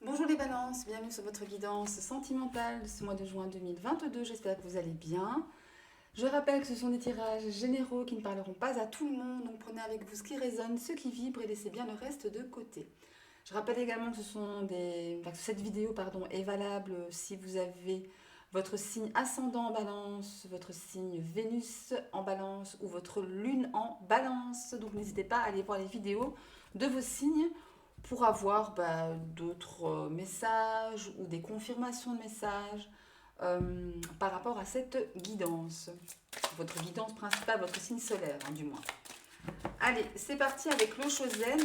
Bonjour les balances, bienvenue sur votre guidance sentimentale de ce mois de juin 2022, j'espère que vous allez bien. Je rappelle que ce sont des tirages généraux qui ne parleront pas à tout le monde, donc prenez avec vous ce qui résonne, ce qui vibre et laissez bien le reste de côté. Je rappelle également que cette vidéo est valable si vous avez votre signe ascendant en balance, votre signe Vénus en balance ou votre lune en balance. Donc n'hésitez pas à aller voir les vidéos de vos signes pour avoir d'autres messages ou des confirmations de messages par rapport à cette guidance. Votre guidance principale, votre signe solaire, hein, du moins. Allez, c'est parti avec le Chosen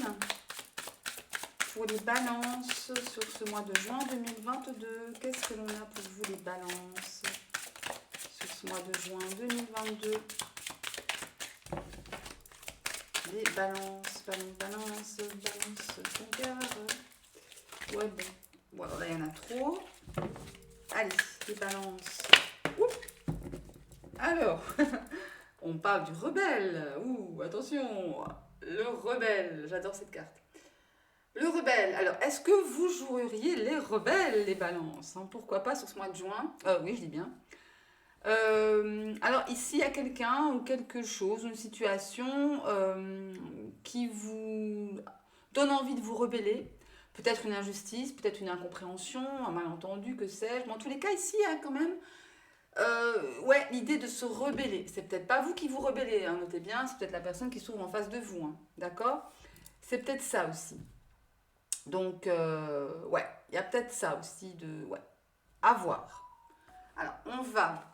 pour les balances sur ce mois de juin 2022. Qu'est-ce que l'on a pour vous les balances sur ce mois de juin 2022? Les balances, ton cœur. Ouais, bon, alors là, il y en a trop. Allez, les balances. Ouh. Alors, on parle du rebelle. Ouh, attention, le rebelle. J'adore cette carte. Le rebelle. Alors, est-ce que vous joueriez les rebelles, les balances, hein? Pourquoi pas sur ce mois de juin? Oui, je dis bien. Alors ici, il y a quelqu'un ou quelque chose, une situation qui vous donne envie de vous rebeller. Peut-être une injustice, peut-être une incompréhension, un malentendu, que sais-je. Mais en tous les cas, ici, il y a quand même l'idée de se rebeller. C'est peut-être pas vous qui vous rebellez, hein, notez bien, c'est peut-être la personne qui se trouve en face de vous. Hein, d'accord? C'est peut-être ça aussi. Donc, il y a peut-être ça aussi à voir. Alors, on va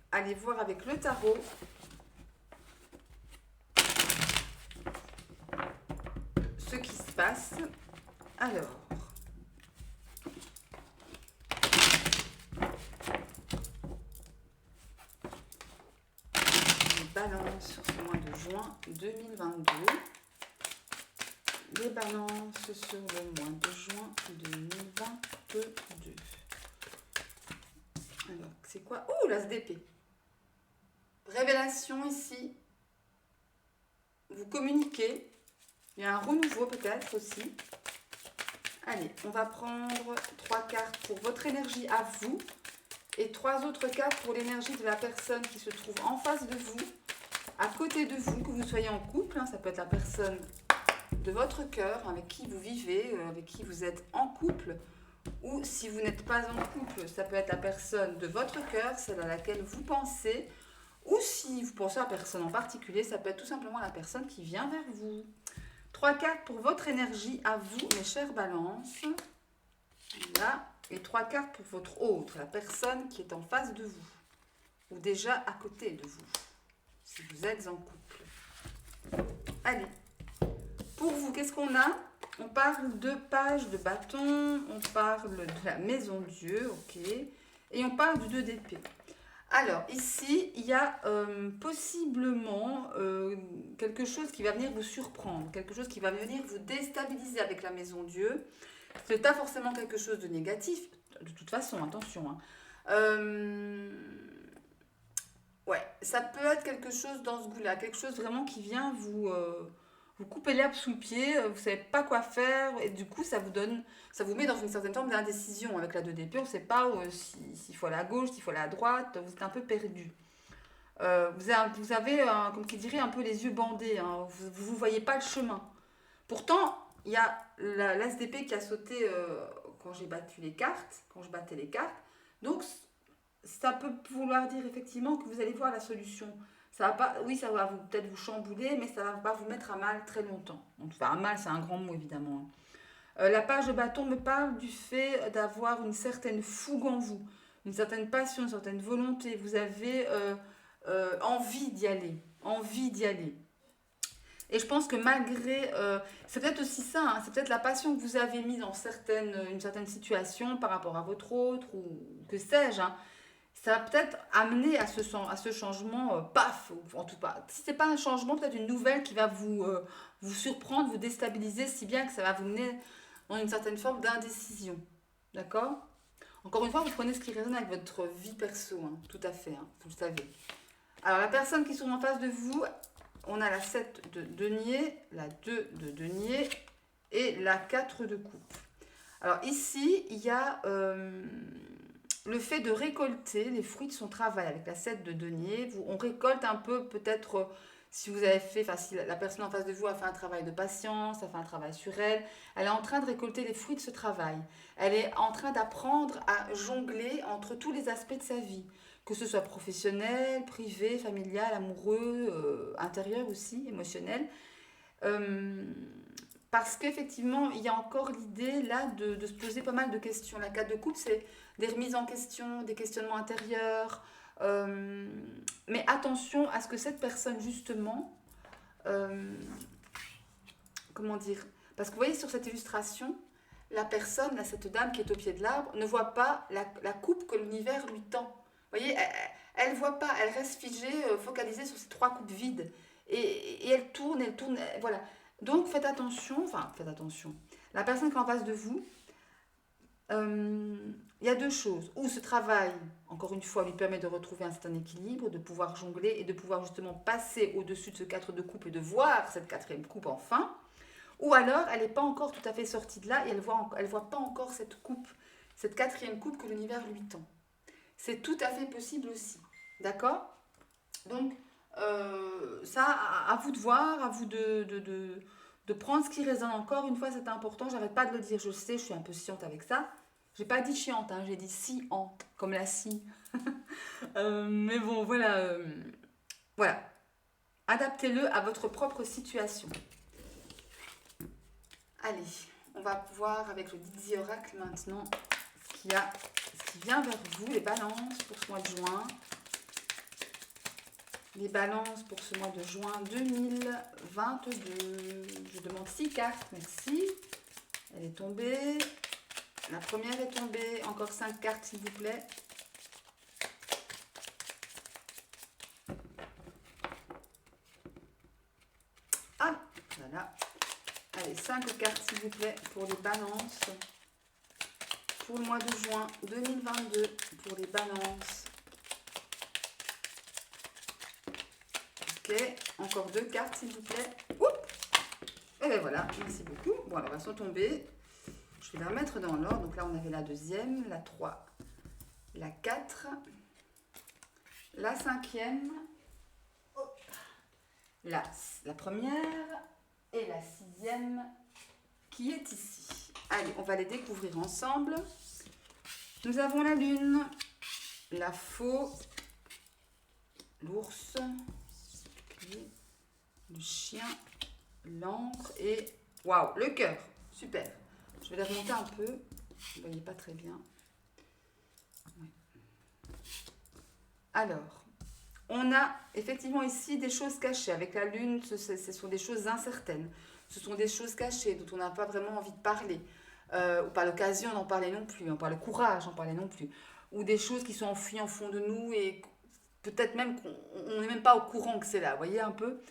aller voir avec le tarot ce qui se passe. Alors, les balances sur ce mois de juin 2022. Les balances sur le mois de juin 2022. Alors, c'est quoi? Oh, l'as d'épée. Révélation ici. Vous communiquez. Il y a un renouveau peut-être aussi. Allez, on va prendre 3 cartes pour votre énergie à vous et 3 autres cartes pour l'énergie de la personne qui se trouve en face de vous, à côté de vous, que vous soyez en couple. Hein, ça peut être la personne de votre cœur avec qui vous vivez, avec qui vous êtes en couple. Ou si vous n'êtes pas en couple, ça peut être la personne de votre cœur, celle à laquelle vous pensez. Ou si vous pensez à personne en particulier, ça peut être tout simplement la personne qui vient vers vous. 3 cartes pour votre énergie à vous, mes chères balances. Là. Et 3 cartes pour votre autre, la personne qui est en face de vous. Ou déjà à côté de vous, si vous êtes en couple. Allez. Pour vous, qu'est-ce qu'on a? On parle de page de bâton, on parle de la maison Dieu, ok. Et on parle du 2 d'épée. Alors, ici, il y a possiblement quelque chose qui va venir vous surprendre, quelque chose qui va venir vous déstabiliser avec la maison Dieu. Ce n'est pas forcément quelque chose de négatif, de toute façon, attention. Hein. Ça peut être quelque chose dans ce goût-là, quelque chose vraiment qui vient vous couper l'herbe sous le pied, vous ne savez pas quoi faire, et du coup, ça vous met dans une certaine forme d'indécision avec la 2 d'épée. On ne sait pas s'il faut aller à gauche, s'il faut aller à droite, vous êtes un peu perdu. Vous avez, comme qui dirait, un peu les yeux bandés, hein, vous ne voyez pas le chemin. Pourtant, il y a l'as d'épée qui a sauté quand j'ai battu les cartes, quand je battais les cartes. Donc, ça peut vouloir dire effectivement que vous allez voir la solution. Ça va pas, oui, ça va peut-être vous chambouler, mais ça va pas vous mettre à mal très longtemps. Enfin, à mal, c'est un grand mot, évidemment. La page de bâton me parle du fait d'avoir une certaine fougue en vous, une certaine passion, une certaine volonté. Vous avez envie d'y aller, envie d'y aller. Et je pense que malgré, c'est peut-être aussi ça, hein, c'est peut-être la passion que vous avez mise dans une certaine situation par rapport à votre autre, ou que sais-je, hein, ça va peut-être amener à ce changement, paf, en tout cas. Si ce n'est pas un changement, peut-être une nouvelle qui va vous surprendre, vous déstabiliser, si bien que ça va vous mener dans une certaine forme d'indécision. D'accord? Encore une fois, vous prenez ce qui résonne avec votre vie perso, hein, tout à fait, hein, vous le savez. Alors, la personne qui se trouve en face de vous, on a la 7 de denier, la 2 de denier et la 4 de coupe. Alors ici, il y a le fait de récolter les fruits de son travail avec la 7 de denier. On récolte un peu peut-être si vous avez fait, enfin si la personne en face de vous a fait un travail de patience, a fait un travail sur elle, elle est en train de récolter les fruits de ce travail. Elle est en train d'apprendre à jongler entre tous les aspects de sa vie, que ce soit professionnel, privé, familial, amoureux, intérieur aussi, émotionnel. Euh, Parce qu'effectivement, il y a encore l'idée là de se poser pas mal de questions. La carte de coupe, c'est des remises en question, des questionnements intérieurs. euh, mais attention à ce que cette personne, justement, euh, comment dire, parce que vous voyez sur cette illustration, la personne, là, cette dame qui est au pied de l'arbre, ne voit pas la coupe que l'univers lui tend. Vous voyez, elle ne voit pas, elle reste figée, focalisée sur ces trois coupes vides. Et elle tourne, voilà. Donc faites attention. La personne qui est en face de vous, il y a deux choses. Ou ce travail, encore une fois, lui permet de retrouver un certain équilibre, de pouvoir jongler et de pouvoir justement passer au-dessus de ce 4 de coupe et de voir cette quatrième coupe enfin. Ou alors, elle n'est pas encore tout à fait sortie de là et elle voit pas encore cette coupe, cette quatrième coupe que l'univers lui tend. C'est tout à fait possible aussi. D'accord? Donc, ça, à vous de voir, à vous de prendre ce qui résonne. Encore une fois, c'est important. J'arrête pas de le dire. Je sais, je suis un peu chiante avec ça. J'ai pas dit chiante, hein, j'ai dit sciante, comme la scie. Mais bon, voilà. Voilà. Adaptez-le à votre propre situation. Allez, on va voir avec le Didi Oracle maintenant ce qui vient vers vous, les balances pour ce mois de juin. Les balances pour ce mois de juin 2022. Je demande 6 cartes, merci. Elle est tombée. La première est tombée. Encore 5 cartes, s'il vous plaît. Ah, voilà. Allez, 5 cartes, s'il vous plaît, pour les balances. Pour le mois de juin 2022, pour les balances. Ok, encore 2 cartes, s'il vous plaît. Oups. Et bien voilà, merci beaucoup. Bon, alors, elles sont tombées. Je vais la remettre dans l'ordre. Donc là, on avait la deuxième, la 3, la 4, la cinquième, la première et la sixième qui est ici. Allez, on va les découvrir ensemble. Nous avons la lune, la faux, l'ours, le chien, l'encre et waouh, le cœur. Super. Je vais les remonter un peu. Vous ne voyez pas très bien. Ouais. Alors, on a effectivement ici des choses cachées. Avec la lune, ce sont des choses incertaines. Ce sont des choses cachées dont on n'a pas vraiment envie de parler. Ou pas l'occasion d'en parler non plus. Pas le courage d'en parler non plus. Ou des choses qui sont enfouies en fond de nous et peut-être même qu'on n'est même pas au courant que c'est là. Vous voyez un peu.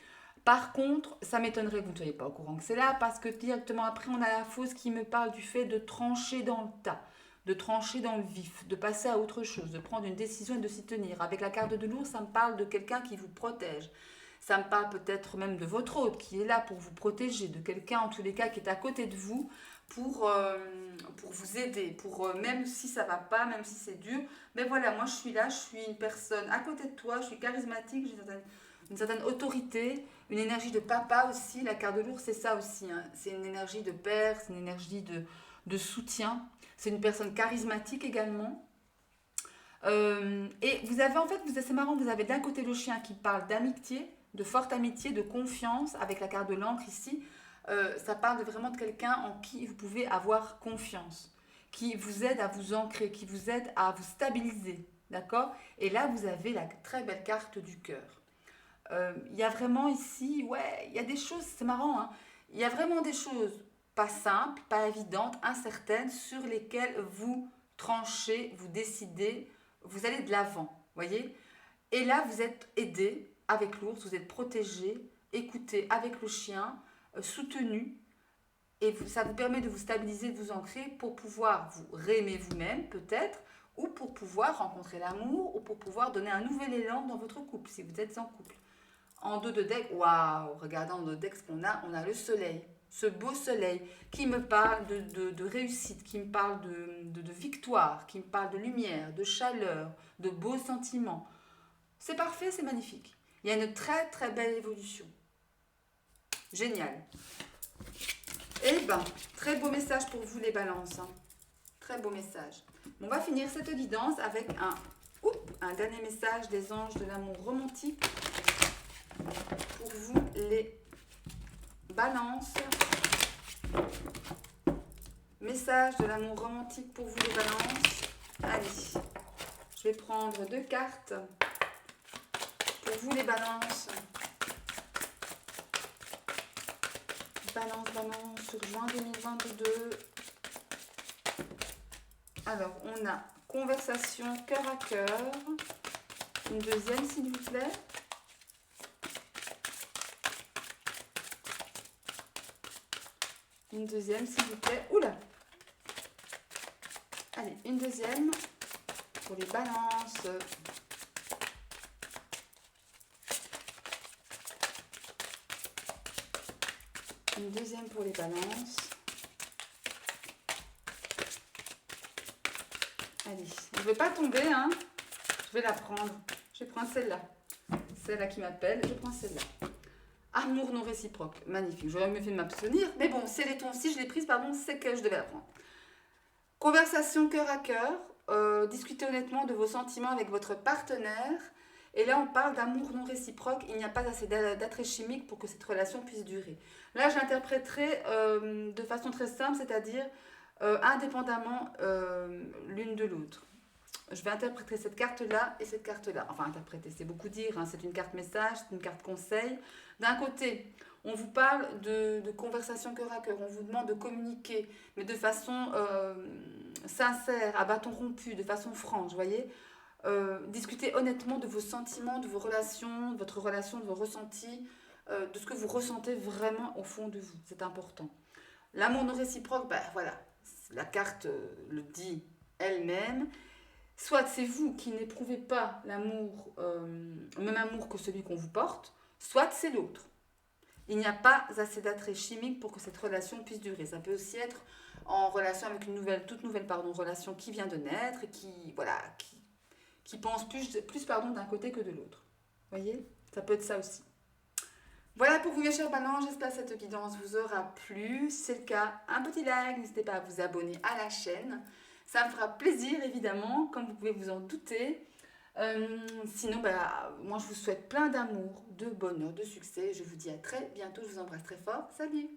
Par contre, ça m'étonnerait que vous ne soyez pas au courant que c'est là, parce que directement après, on a la fausse qui me parle du fait de trancher dans le tas, de trancher dans le vif, de passer à autre chose, de prendre une décision et de s'y tenir. Avec la carte de l'ours, ça me parle de quelqu'un qui vous protège. Ça me parle peut-être même de votre hôte qui est là pour vous protéger, de quelqu'un en tous les cas qui est à côté de vous pour vous aider, même si ça va pas, même si c'est dur. Mais voilà, moi je suis là, je suis une personne à côté de toi, je suis charismatique, j'ai une certaine autorité, une énergie de papa aussi. La carte de l'ours, c'est ça aussi. Hein. C'est une énergie de père, c'est une énergie de soutien. C'est une personne charismatique également. Et vous avez en fait, c'est marrant, vous avez d'un côté le chien qui parle d'amitié, de forte amitié, de confiance, avec la carte de l'encre ici. Ça parle vraiment de quelqu'un en qui vous pouvez avoir confiance, qui vous aide à vous ancrer, qui vous aide à vous stabiliser. D'accord? Et là, vous avez la très belle carte du cœur. Il y a vraiment ici, ouais, il y a des choses, c'est marrant, hein, il y a vraiment des choses pas simples, pas évidentes, incertaines, sur lesquelles vous tranchez, vous décidez, vous allez de l'avant, voyez. Et là, vous êtes aidé avec l'ours, vous êtes protégé, écouté avec le chien, soutenu, et ça vous permet de vous stabiliser, de vous ancrer pour pouvoir vous réaimer vous-même, peut-être, ou pour pouvoir rencontrer l'amour, ou pour pouvoir donner un nouvel élan dans votre couple, si vous êtes en couple. En dos de deck, waouh, regardez en dos de deck ce qu'on a le soleil. ce beau soleil qui me parle de réussite, qui me parle de victoire, qui me parle de lumière, de chaleur, de beaux sentiments. C'est parfait, c'est magnifique. Il y a une très très belle évolution. Génial. Eh ben, très beau message pour vous les balances. Hein. Très beau message. On va finir cette guidance avec un dernier message des anges de l'amour romantique pour vous les balances. Message de l'amour romantique pour vous les balances. Allez, je vais prendre 2 cartes pour vous les balances. Balance sur juin 2022. Alors, on a conversation cœur à cœur. Une deuxième, s'il vous plaît. Une deuxième, s'il vous plaît. Oula! Allez, une deuxième pour les balances. Une deuxième pour les balances. Allez, je ne vais pas tomber, hein. Je vais la prendre. Je vais prendre celle-là. Celle-là qui m'appelle, je prends celle-là. Amour non réciproque. Magnifique. J'aurais mieux fait de m'abstenir. Mais bon, si je l'ai prise, pardon, c'est que je devais la prendre. Conversation cœur à cœur. Discutez honnêtement de vos sentiments avec votre partenaire. Et là, on parle d'amour non réciproque. Il n'y a pas assez d'attrait chimique pour que cette relation puisse durer. Là, j'interpréterai de façon très simple, c'est-à-dire indépendamment l'une de l'autre. Je vais interpréter cette carte-là et cette carte-là. Enfin, interpréter, c'est beaucoup dire. Hein. C'est une carte message, c'est une carte conseil. D'un côté, on vous parle de conversation cœur à cœur. On vous demande de communiquer, mais de façon sincère, à bâton rompu, de façon franche, vous voyez. Discutez honnêtement de vos sentiments, de vos relations, de votre relation, de vos ressentis, de ce que vous ressentez vraiment au fond de vous. C'est important. L'amour non réciproque, ben voilà, la carte le dit elle-même. Soit c'est vous qui n'éprouvez pas l'amour, le même amour que celui qu'on vous porte, soit c'est l'autre. Il n'y a pas assez d'attrait chimique pour que cette relation puisse durer. Ça peut aussi être en relation avec une toute nouvelle relation qui vient de naître et qui pense plus d'un côté que de l'autre. Vous voyez? Ça peut être ça aussi. Voilà pour vous mes chers balances, j'espère que cette guidance vous aura plu. Si c'est le cas, un petit like, n'hésitez pas à vous abonner à la chaîne. Ça me fera plaisir évidemment, comme vous pouvez vous en douter. Sinon, moi je vous souhaite plein d'amour, de bonheur, de succès. Je vous dis à très bientôt, je vous embrasse très fort. Salut!